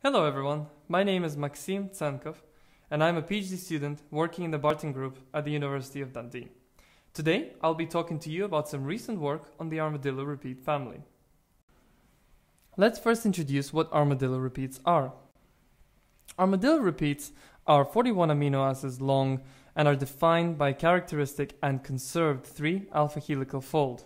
Hello everyone, my name is Maxim Tsenkov and I'm a PhD student working in the Barton Group at the University of Dundee. Today I'll be talking to you about some recent work on the Armadillo repeat family. Let's first introduce what Armadillo repeats are. Armadillo repeats are 41 amino acids long and are defined by a characteristic and conserved 3 alpha helical fold.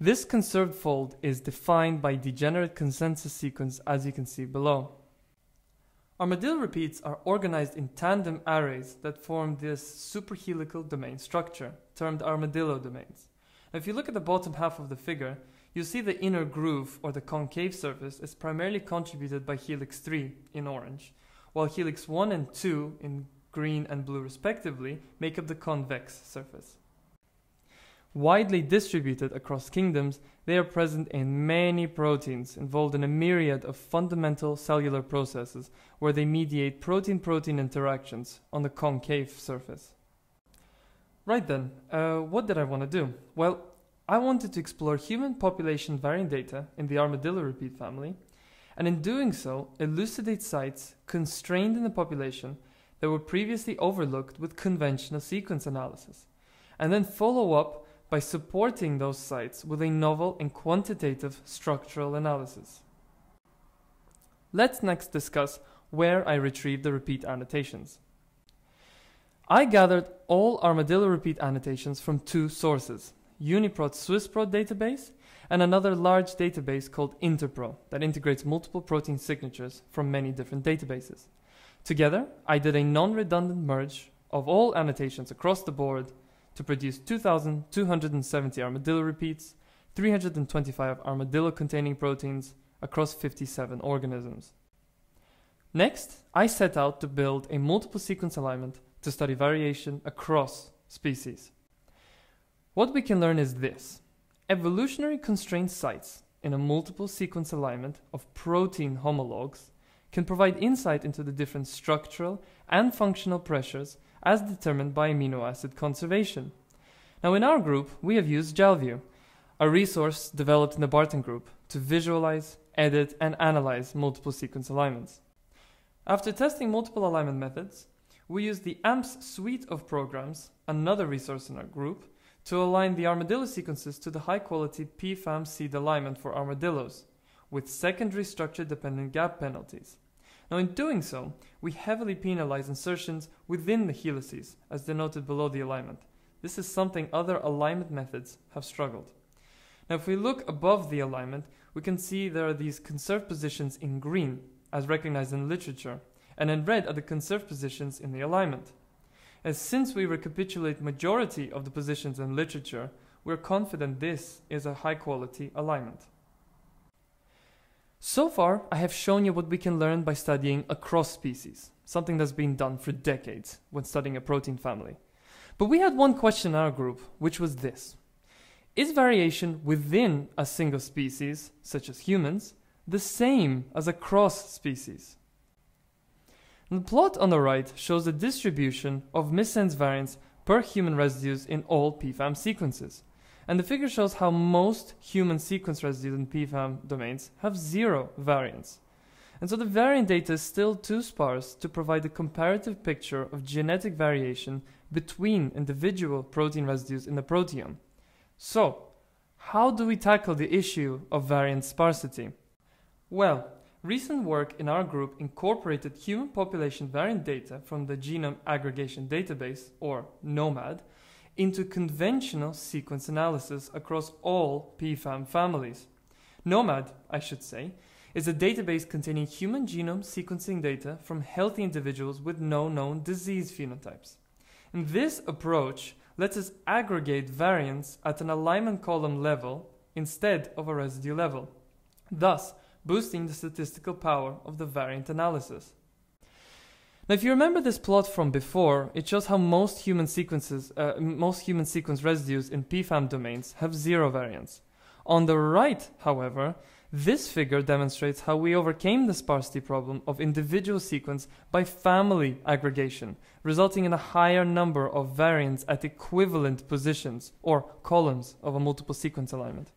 This conserved fold is defined by degenerate consensus sequence, as you can see below. Armadillo repeats are organized in tandem arrays that form this superhelical domain structure, termed armadillo domains. Now, if you look at the bottom half of the figure, you'll see the inner groove, or the concave surface, is primarily contributed by helix 3 in orange, while helix 1 and 2 in green and blue respectively make up the convex surface. Widely distributed across kingdoms, they are present in many proteins involved in a myriad of fundamental cellular processes where they mediate protein-protein interactions on the concave surface. Right then, what did I want to do? Well, I wanted to explore human population variant data in the Armadillo repeat family, and in doing so, elucidate sites constrained in the population that were previously overlooked with conventional sequence analysis, and then follow up by supporting those sites with a novel and quantitative structural analysis. Let's next discuss where I retrieved the repeat annotations. I gathered all Armadillo repeat annotations from 2 sources, UniProt's SwissProt database and another large database called Interpro that integrates multiple protein signatures from many different databases. Together, I did a non-redundant merge of all annotations across the board to produce 2,270 armadillo repeats, 325 armadillo-containing proteins across 57 organisms. Next, I set out to build a multiple sequence alignment to study variation across species. What we can learn is this: evolutionary constraint sites in a multiple sequence alignment of protein homologs can provide insight into the different structural and functional pressures as determined by amino acid conservation. Now, in our group, we have used GelView, a resource developed in the Barton Group to visualize, edit, and analyze multiple sequence alignments. After testing multiple alignment methods, we used the AMPS suite of programs, another resource in our group, to align the armadillo sequences to the high-quality PFAM seed alignment for armadillos, with secondary structure-dependent gap penalties. Now, in doing so, we heavily penalize insertions within the helices, as denoted below the alignment. This is something other alignment methods have struggled. Now, if we look above the alignment, we can see there are these conserved positions in green, as recognized in literature, and in red are the conserved positions in the alignment. As since we recapitulate majority of the positions in literature, we're confident this is a high-quality alignment. So far, I have shown you what we can learn by studying across species, something that's been done for decades when studying a protein family. But we had one question in our group, which was this: is variation within a single species, such as humans, the same as across species? And the plot on the right shows the distribution of missense variants per human residues in all PFAM sequences. And the figure shows how most human sequence residues in PFAM domains have 0 variance. And so the variant data is still too sparse to provide a comparative picture of genetic variation between individual protein residues in the proteome. So, how do we tackle the issue of variant sparsity? Well, recent work in our group incorporated human population variant data from the Genome Aggregation Database, or GNOMAD, into conventional sequence analysis across all PFAM families. GNOMAD, I should say, is a database containing human genome sequencing data from healthy individuals with no known disease phenotypes. And this approach lets us aggregate variants at an alignment column level instead of a residue level, thus boosting the statistical power of the variant analysis. Now, if you remember this plot from before, it shows how most human sequence residues in PFAM domains have 0 variance. On the right, however, this figure demonstrates how we overcame the sparsity problem of individual sequence by family aggregation, resulting in a higher number of variants at equivalent positions or columns of a multiple sequence alignment.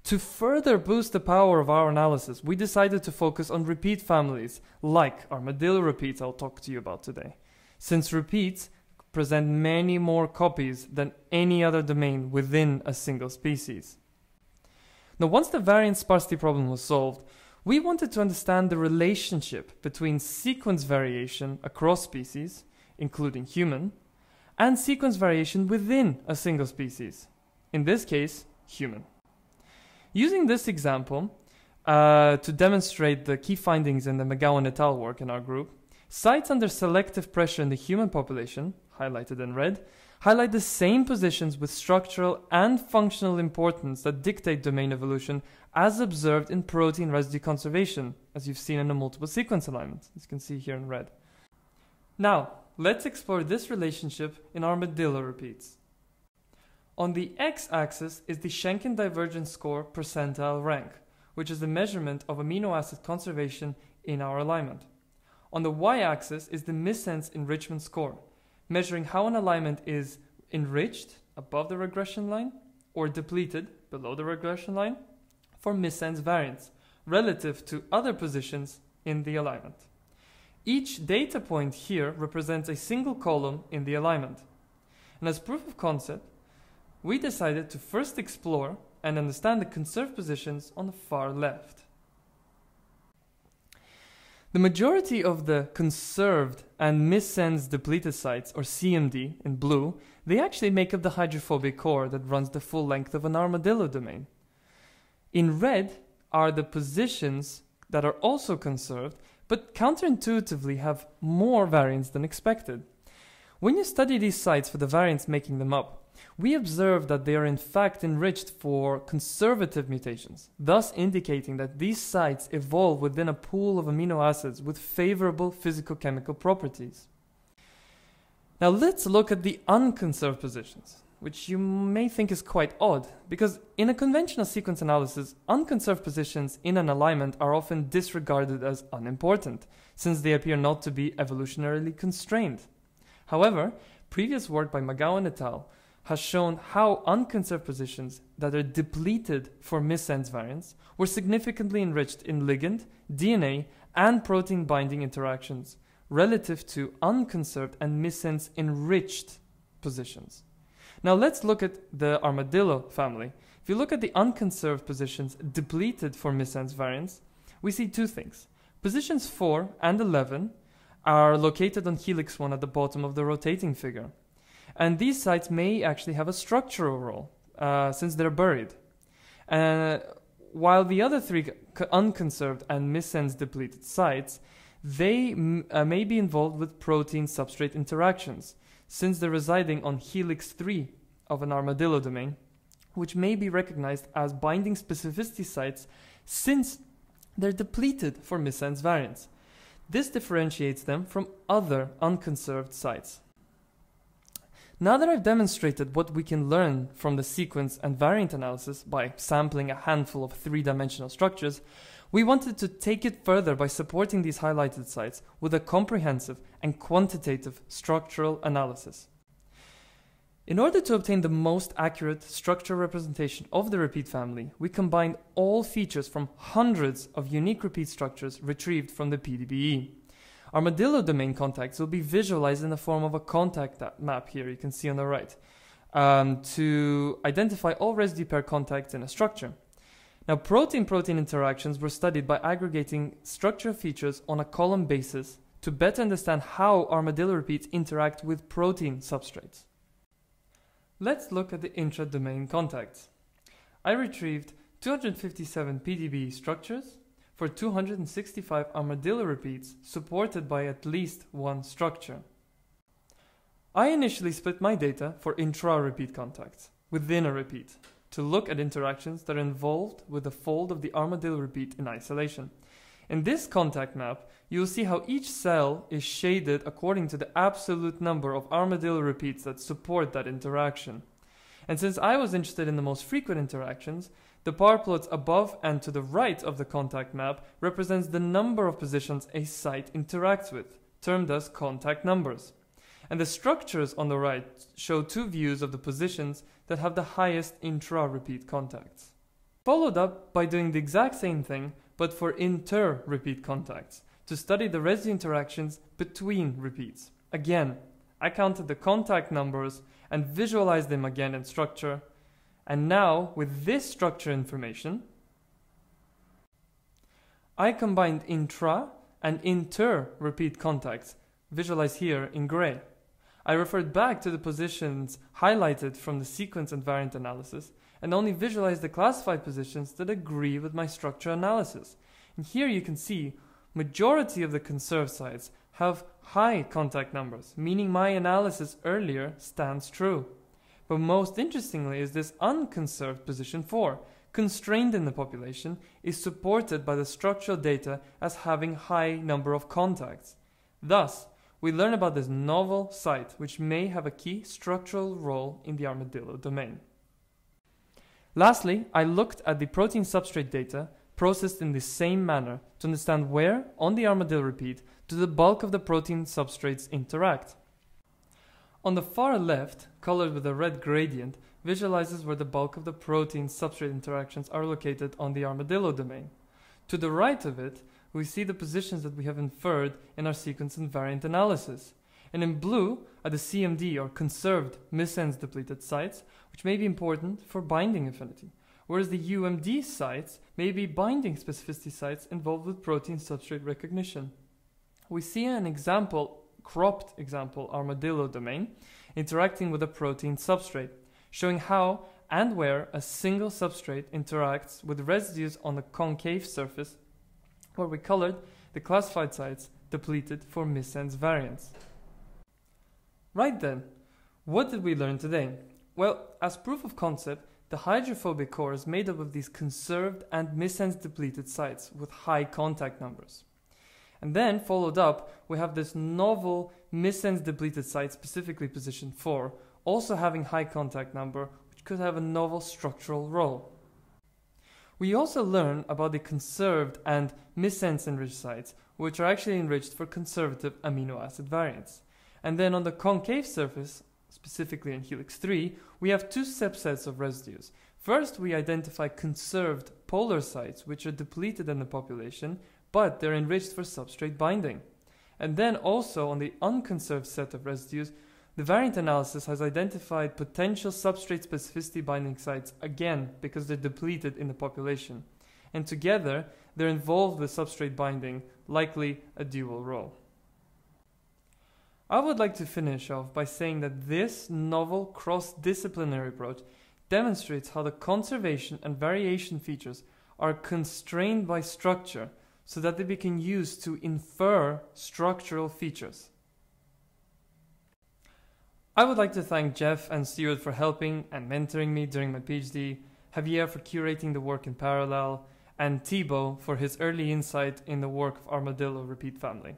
To further boost the power of our analysis, we decided to focus on repeat families, like Armadillo repeats I'll talk to you about today, since repeats present many more copies than any other domain within a single species. Now, once the variance sparsity problem was solved, we wanted to understand the relationship between sequence variation across species, including human, and sequence variation within a single species, in this case, human. Using this example to demonstrate the key findings in the McGowan et al. Work in our group, sites under selective pressure in the human population, highlighted in red, highlight the same positions with structural and functional importance that dictate domain evolution as observed in protein residue conservation, as you've seen in the multiple sequence alignment, as you can see here in red. Now, let's explore this relationship in Armadillo repeats. On the x-axis is the Schenken divergence score percentile rank, which is the measurement of amino acid conservation in our alignment. On the y-axis is the missense enrichment score, measuring how an alignment is enriched above the regression line or depleted below the regression line for missense variance relative to other positions in the alignment. Each data point here represents a single column in the alignment. And as proof of concept, we decided to first explore and understand the conserved positions on the far left. The majority of the conserved and missense depleted sites, or CMD in blue, they actually make up the hydrophobic core that runs the full length of an armadillo domain. In red are the positions that are also conserved, but counterintuitively have more variance than expected. When you study these sites for the variance making them up, we observe that they are in fact enriched for conservative mutations, thus indicating that these sites evolve within a pool of amino acids with favorable physicochemical properties. Now let's look at the unconserved positions, which you may think is quite odd, because in a conventional sequence analysis, unconserved positions in an alignment are often disregarded as unimportant, since they appear not to be evolutionarily constrained. However, previous work by McGowan et al. Has shown how unconserved positions that are depleted for missense variance were significantly enriched in ligand, DNA, and protein binding interactions relative to unconserved and missense enriched positions. Now let's look at the Armadillo family. If you look at the unconserved positions depleted for missense variance, we see two things. Positions 4 and 11 are located on helix 1 at the bottom of the rotating figure. And these sites may actually have a structural role, since they're buried. While the other three unconserved and missense depleted sites, they may be involved with protein-substrate interactions, since they're residing on helix 3 of an armadillo domain, which may be recognized as binding specificity sites since they're depleted for missense variance. This differentiates them from other unconserved sites. Now that I've demonstrated what we can learn from the sequence and variant analysis by sampling a handful of three-dimensional structures, we wanted to take it further by supporting these highlighted sites with a comprehensive and quantitative structural analysis. In order to obtain the most accurate structural representation of the repeat family, we combined all features from hundreds of unique repeat structures retrieved from the PDBE. Armadillo domain contacts will be visualized in the form of a contact map here, you can see on the right, to identify all residue pair contacts in a structure. Now, protein-protein interactions were studied by aggregating structural features on a column basis to better understand how armadillo repeats interact with protein substrates. Let's look at the intra-domain contacts. I retrieved 257 PDBE structures for 265 armadillo repeats supported by at least one structure. I initially split my data for intra-repeat contacts within a repeat to look at interactions that are involved with the fold of the armadillo repeat in isolation. In this contact map, you will see how each cell is shaded according to the absolute number of armadillo repeats that support that interaction. And since I was interested in the most frequent interactions, the bar plots above and to the right of the contact map represents the number of positions a site interacts with, termed as contact numbers. And the structures on the right show two views of the positions that have the highest intra-repeat contacts. Followed up by doing the exact same thing, but for inter-repeat contacts, to study the residue interactions between repeats. Again, I counted the contact numbers and visualized them again in structure. And now, with this structure information, I combined intra and inter-repeat contacts, visualized here in gray. I referred back to the positions highlighted from the sequence and variant analysis and only visualized the classified positions that agree with my structure analysis. And here you can see majority of the conserved sites have high contact numbers, meaning my analysis earlier stands true. But most interestingly is this unconserved position 4, constrained in the population, is supported by the structural data as having high number of contacts. Thus, we learn about this novel site which may have a key structural role in the armadillo domain. Lastly, I looked at the protein substrate data processed in the same manner to understand where, on the armadillo repeat, do the bulk of the protein substrates interact. On the far left, colored with a red gradient, visualizes where the bulk of the protein substrate interactions are located on the armadillo domain. To the right of it, we see the positions that we have inferred in our sequence and variant analysis. And in blue are the CMD or conserved missense depleted sites, which may be important for binding affinity, whereas the UMD sites may be binding specificity sites involved with protein substrate recognition. We see an example, cropped example, armadillo domain, interacting with a protein substrate, showing how and where a single substrate interacts with residues on the concave surface, where we colored the classified sites depleted for missense variants. Right then, what did we learn today? Well, as proof of concept, the hydrophobic core is made up of these conserved and missense depleted sites with high contact numbers. And then, followed up, we have this novel missense depleted site, specifically position 4, also having high contact number, which could have a novel structural role. We also learn about the conserved and missense enriched sites, which are actually enriched for conservative amino acid variants. And then on the concave surface, specifically in helix 3, we have two subsets of residues. First, we identify conserved polar sites, which are depleted in the population, but they're enriched for substrate binding. And then also on the unconserved set of residues, the variant analysis has identified potential substrate specificity binding sites again because they're depleted in the population. And together, they're involved with substrate binding, likely a dual role. I would like to finish off by saying that this novel cross-disciplinary approach demonstrates how the conservation and variation features are constrained by structure so that they can be used to infer structural features. I would like to thank Jeff and Stuart for helping and mentoring me during my PhD, Javier for curating the work in parallel, and Thibaut for his early insight in the work of Armadillo repeat family.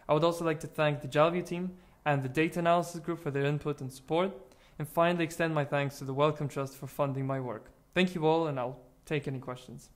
I would also like to thank the Jalview team and the data analysis group for their input and support, and finally extend my thanks to the Wellcome Trust for funding my work. Thank you all, and I'll take any questions.